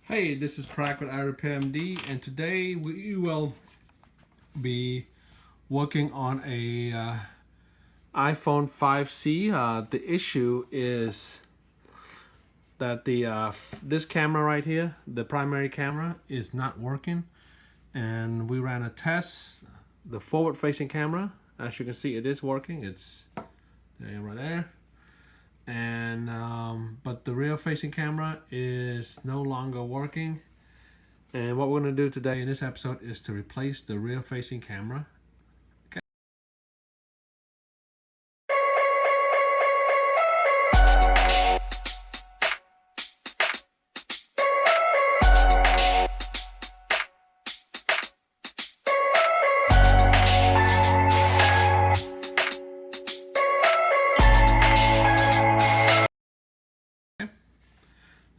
Hey, this is Prak with iRepairMD, and today we will be working on a iPhone 5C. The issue is that this camera right here, the primary camera, is not working, and we ran a test. The forward-facing camera, as you can see, it is working. It's there, right there. And but the rear facing camera is no longer working, and what we're going to do today in this episode is to replace the rear facing camera. Okay.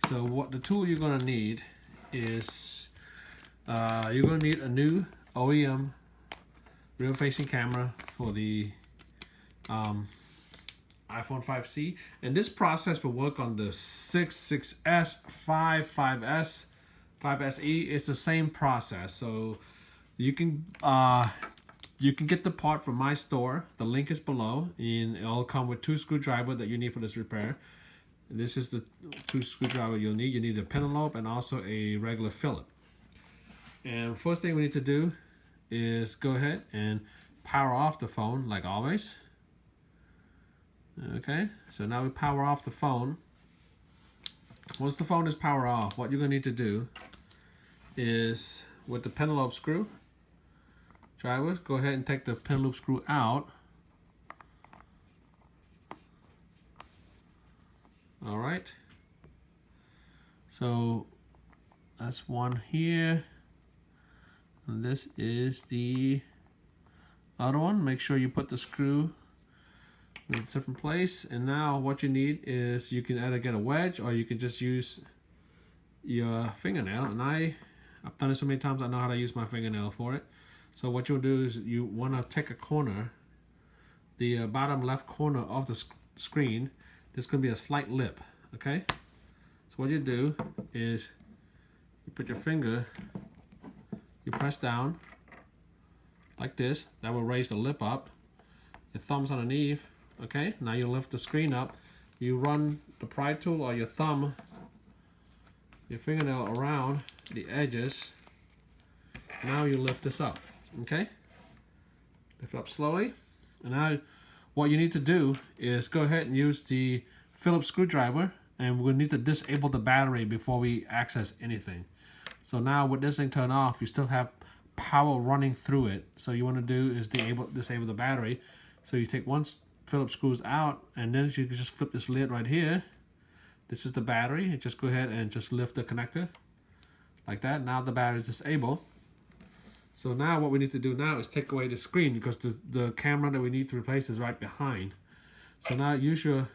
So what the tool you're going to need is you're going to need a new OEM rear facing camera for the iPhone 5C, and this process will work on the 6, 6S, 5, 5S, 5SE. It's the same process, so you can get the part from my store. The link is below, and it'll come with 2 screwdrivers that you need for this repair. This is the 2 screwdrivers you'll need. You need a penelope and also a regular Phillips. And first thing we need to do is go ahead and power off the phone like always. Okay, so now we power off the phone. Once the phone is powered off, what you're going to need to do is, with the penelope screw driver, go ahead and take the penelope screw out. All right, so that's one here, and this is the other one. Make sure you put the screw in a different place. And now what you need is, you can either get a wedge or you can just use your fingernail, and I've done it so many times I know how to use my fingernail for it. So what you'll do is you want to take a corner, the bottom left corner of the screen. There's going to be a slight lip, okay? So what you do is you put your finger, you press down like this. That will raise the lip up. Your thumb's underneath, okay? Now you lift the screen up. You run the pry tool or your thumb, your fingernail around the edges. Now you lift this up, okay? Lift it up slowly. And now what you need to do is go ahead and use the Phillips screwdriver, and we'll need to disable the battery before we access anything. So now with this thing turned off, you still have power running through it. So you want to do is disable the battery. So you take one Phillips screws out, and then you can just flip this lid right here. This is the battery, and just go ahead and just lift the connector like that. Now the battery is disabled. So now what we need to do now is take away the screen, because the camera that we need to replace is right behind. So now use your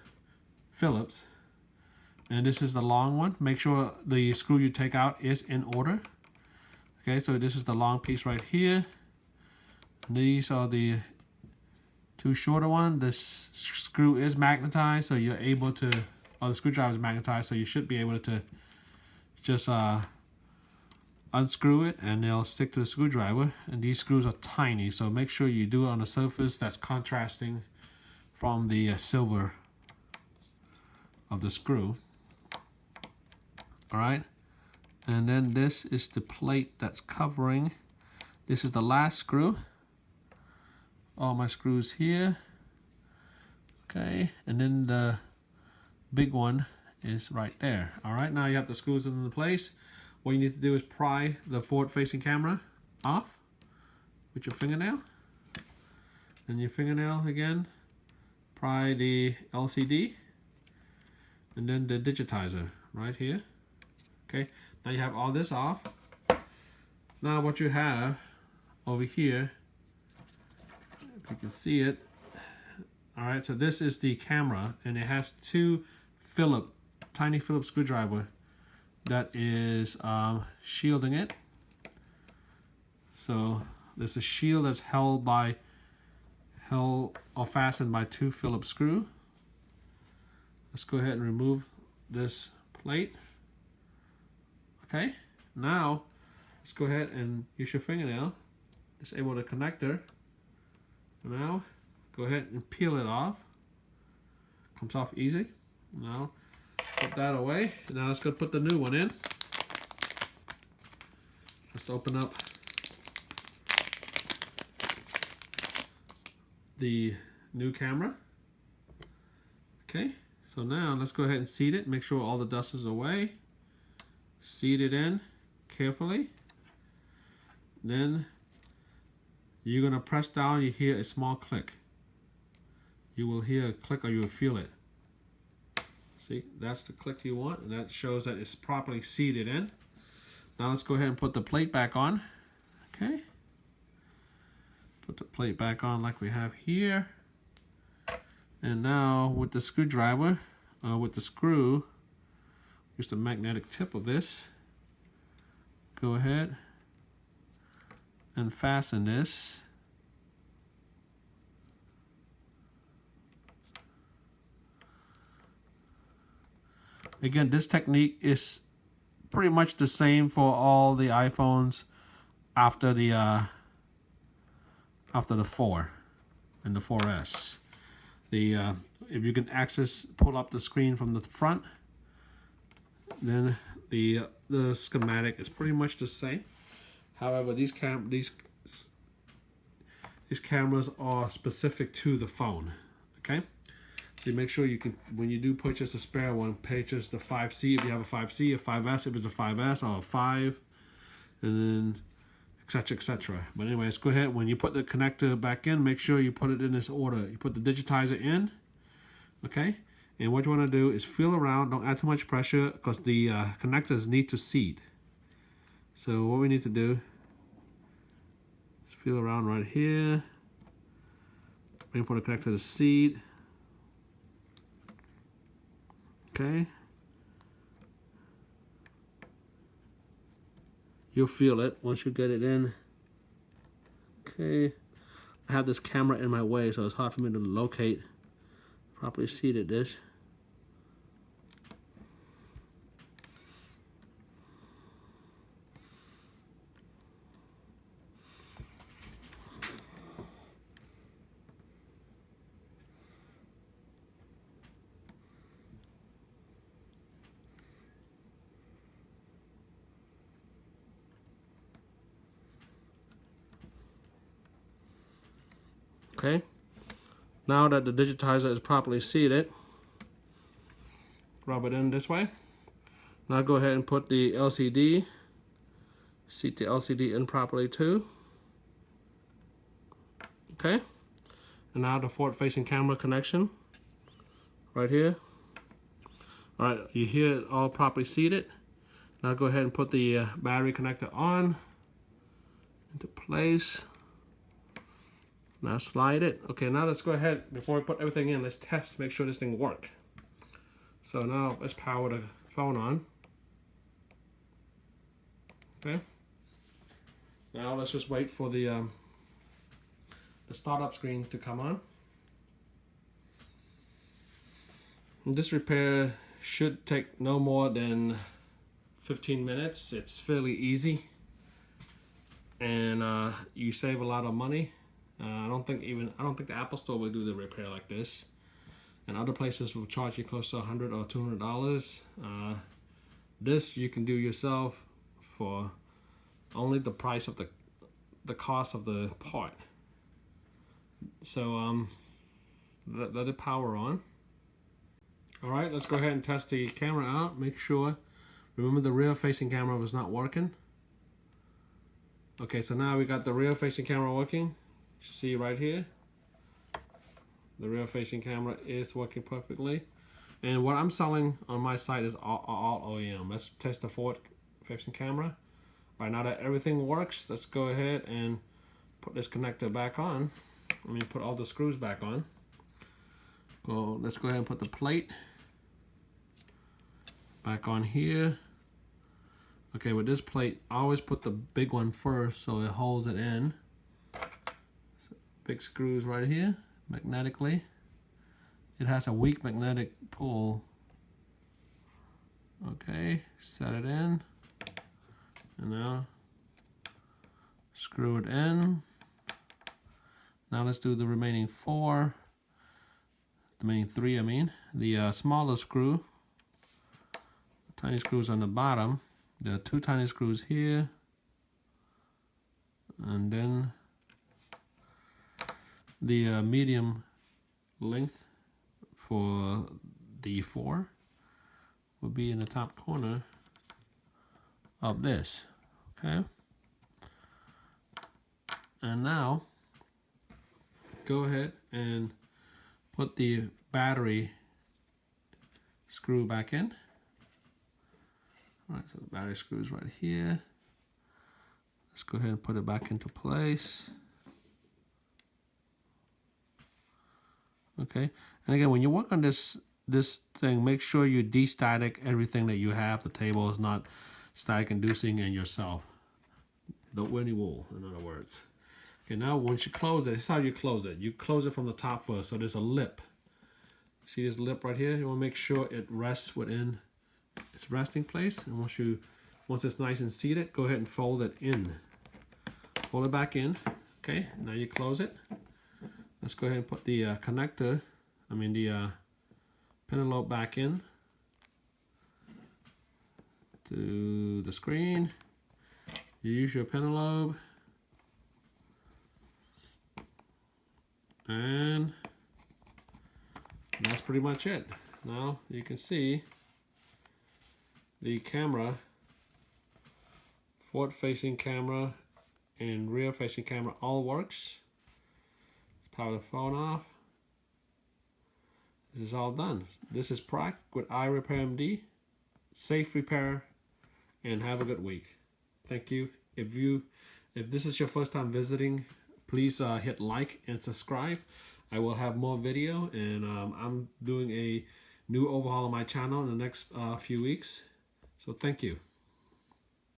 Phillips, and this is the long one. Make sure the screw you take out is in order. Okay, so this is the long piece right here. These are the 2 shorter ones. This screw is magnetized, so you're able to, the screwdriver is magnetized, so you should be able to just unscrew it and they'll stick to the screwdriver. And these screws are tiny, so make sure you do it on a surface that's contrasting from the silver of the screw. All right, and then this is the plate that's covering. This is the last screw. All my screws here. Okay, and then the big one is right there. All right, now you have the screws in place. What you need to do is pry the forward-facing camera off with your fingernail. And your fingernail again, pry the LCD, and then the digitizer right here. Okay, now you have all this off. Now what you have over here, if you can see it, all right, so this is the camera, and it has 2 tiny Phillips screwdriver that is shielding it. So there's a shield that's held or fastened by 2 Phillips screw. Let's go ahead and remove this plate. Okay, now let's go ahead and use your fingernail, disable the connector. Now go ahead and peel it off. Comes off easy. Now put that away. Now let's go put the new one in. Let's open up the new camera. Okay, so now let's go ahead and seat it. Make sure all the dust is away. Seat it in carefully. Then you're gonna press down. You hear a small click. You will hear a click, or you will feel it. See, that's the click you want, and that shows that it's properly seated in. Now let's go ahead and put the plate back on. Okay. Put the plate back on like we have here. And now with the screwdriver, with the screw, use the magnetic tip of this. Go ahead and fasten this. Again, this technique is pretty much the same for all the iPhones after the 4 and the 4S. If you can pull up the screen from the front, then the schematic is pretty much the same. However, these cameras are specific to the phone. Okay. So make sure you can, when you do purchase a spare one, purchase the 5C if you have a 5C, a 5S if it's a 5S, or a 5, and then etc, etc. But anyway, let's go ahead. When you put the connector back in, make sure you put it in this order. You put the digitizer in, okay? And what you want to do is feel around. Don't add too much pressure because the connectors need to seat. So what we need to do is feel around right here. Waiting for the connector to seat. Okay. You'll feel it once you get it in. Okay. I have this camera in my way, so it's hard for me to locate properly seated this. Okay, now that the digitizer is properly seated, rub it in this way. Now go ahead and put the LCD, seat the LCD in properly too. Okay, and now the forward-facing camera connection right here. All right, you hear it all properly seated. Now go ahead and put the battery connector on into place. Now slide it. Okay, now let's go ahead, before we put everything in, let's test to make sure this thing works. So now let's power the phone on. Okay. Now let's just wait for the startup screen to come on. And this repair should take no more than 15 minutes. It's fairly easy, and you save a lot of money. I don't think the Apple Store will do the repair like this, and other places will charge you close to $100 or $200. This you can do yourself for only the price of the cost of the part. So let it power on. All right, let's go ahead and test the camera out. Make sure. Remember, the rear-facing camera was not working. Okay, so now we got the rear-facing camera working. See right here, the rear-facing camera is working perfectly. And what I'm selling on my site is all OEM. Let's test the forward-facing camera. Right, now that everything works, let's go ahead and put this connector back on. Put all the screws back on. Let's go ahead and put the plate back on here. Okay, with this plate, I always put the big one first so it holds it in. Big screws right here, magnetically. It has a weak magnetic pull. Okay, set it in. And now screw it in. Now let's do the remaining four. The remaining three, I mean. The smaller screw. The tiny screws on the bottom. There are two tiny screws here. And then the medium length for the four will be in the top corner of this. Okay. And now go ahead and put the battery screw back in. All right, so the battery screw is right here. Let's go ahead and put it back into place. Okay, and again, when you work on this thing, make sure you de-static everything that you have. The table is not static inducing, and yourself. Don't wear any wool, in other words. Okay, now once you close it, this is how you close it. You close it from the top first. So there's a lip. See this lip right here? You want to make sure it rests within its resting place. And once it's nice and seated, go ahead and fold it in. Fold it back in. Okay, now you close it. Let's go ahead and put the connector, the penelope back in to the screen. You use your penelope. And that's pretty much it. Now you can see the camera, forward facing camera and rear facing camera all works. Let's power the phone off. This is all done. This is Prac with iRepairMD. Safe repair and have a good week. Thank you. If this is your first time visiting, please hit like and subscribe. I will have more video, and I'm doing a new overhaul of my channel in the next few weeks. So thank you.